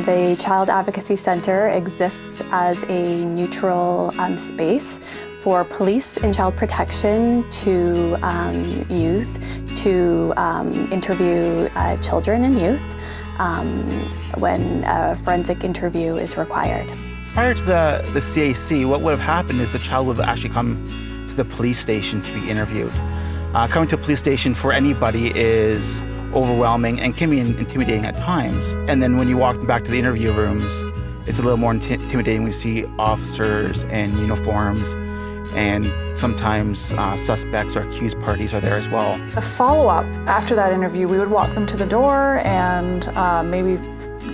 The Child Advocacy Centre exists as a neutral space for police and child protection to use to interview children and youth when a forensic interview is required. Prior to the CAC, what would have happened is the child would have actually come to the police station to be interviewed. Coming to a police station for anybody is overwhelming and can be intimidating at times. And then when you walk back to the interview rooms, it's a little more intimidating when you see officers in uniforms, and sometimes suspects or accused parties are there as well. The follow-up after that interview, we would walk them to the door and maybe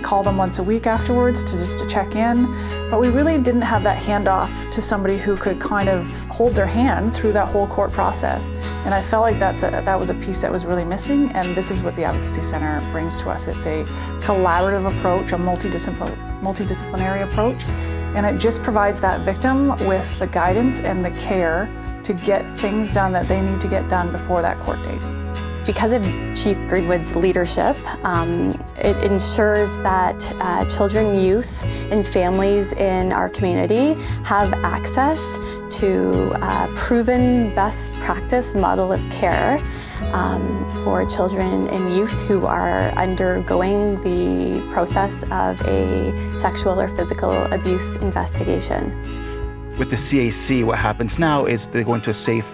call them once a week afterwards to check in. But we really didn't have that handoff to somebody who could kind of hold their hand through that whole court process. And I felt like that was a piece that was really missing, and this is what the Advocacy Centre brings to us. It's a collaborative approach, a multidisciplinary approach, and it just provides that victim with the guidance and the care to get things done that they need to get done before that court date. Because of Chief Greenwood's leadership, it ensures that children, youth, and families in our community have access to a proven best practice model of care for children and youth who are undergoing the process of a sexual or physical abuse investigation. With the CAC, what happens now is they go into a safe,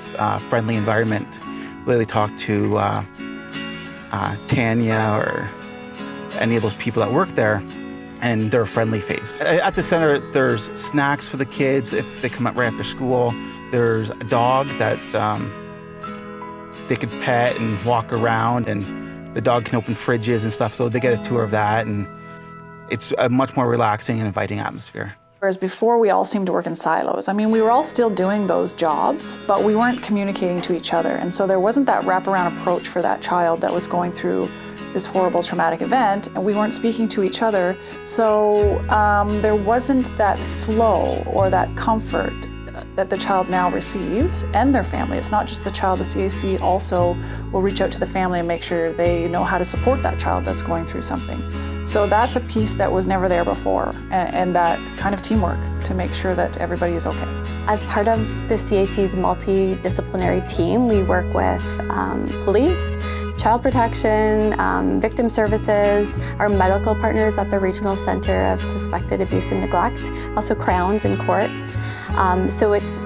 friendly environment. They talk to Tanya or any of those people that work there, and they're a friendly face. At the center, there's snacks for the kids if they come up right after school. There's a dog that they could pet and walk around, and the dog can open fridges and stuff, so they get a tour of that, and it's a much more relaxing and inviting atmosphere. Whereas before, we all seemed to work in silos. I mean, we were all still doing those jobs, but we weren't communicating to each other. And so there wasn't that wraparound approach for that child that was going through this horrible traumatic event, and we weren't speaking to each other. So there wasn't that flow or that comfort that the child now receives and their family. It's not just the child. The CAC also will reach out to the family and make sure they know how to support that child that's going through something. So that's a piece that was never there before, and that kind of teamwork to make sure that everybody is okay. As part of the CAC's multidisciplinary team, we work with police, child protection, victim services, our medical partners at the Regional Centre of Suspected Abuse and Neglect, also Crowns and courts. So it's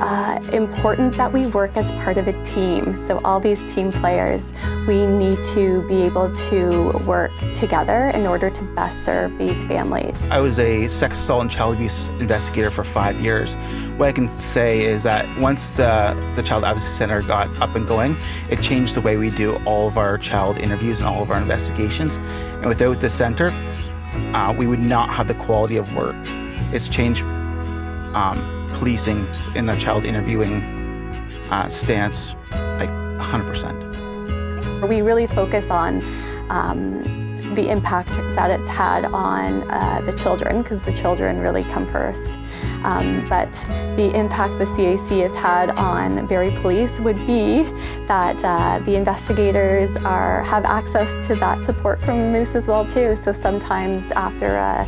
important that we work as part of a team. So all these team players, we need to be able to work together in order to best serve these families. I was a sex assault and child abuse investigator for 5 years. What I can say is that once the Child Advocacy Centre got up and going, it changed the way we do all of our child interviews and all of our investigations. And without the centre, we would not have the quality of work. It's changed policing in the child interviewing stance like 100%. We really focus on the impact that it's had on the children, because the children really come first. But the impact the CAC has had on Barrie Police would be that the investigators have access to that support from Moose as well too. So sometimes after a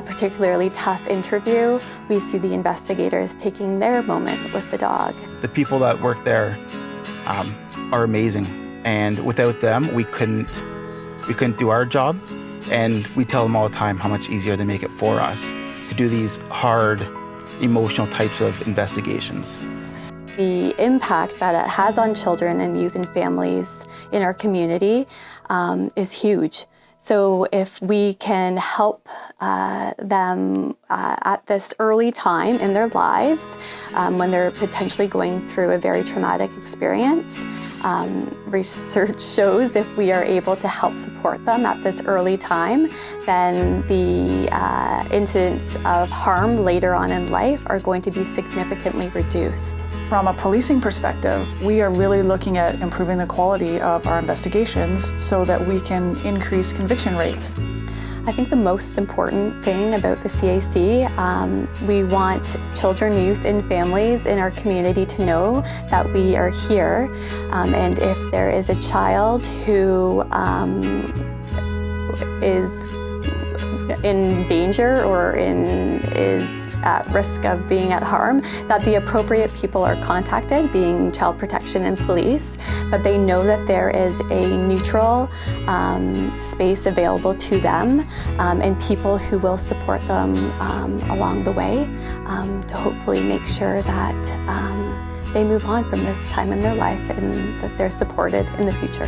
particularly tough interview, we see the investigators taking their moment with the dog. The people that work there are amazing, and without them, we couldn't do our job. And we tell them all the time how much easier they make it for us to do these hard, emotional types of investigations. The impact that it has on children and youth and families in our community is huge. So if we can help them at this early time in their lives, when they're potentially going through a very traumatic experience, research shows if we are able to help support them at this early time, then the incidents of harm later on in life are going to be significantly reduced. From a policing perspective, we are really looking at improving the quality of our investigations so that we can increase conviction rates. I think the most important thing about the CAC, we want children, youth, and families in our community to know that we are here. And if there is a child who is in danger or is at risk of being at harm, that the appropriate people are contacted, being child protection and police, but they know that there is a neutral space available to them and people who will support them along the way to hopefully make sure that they move on from this time in their life and that they're supported in the future.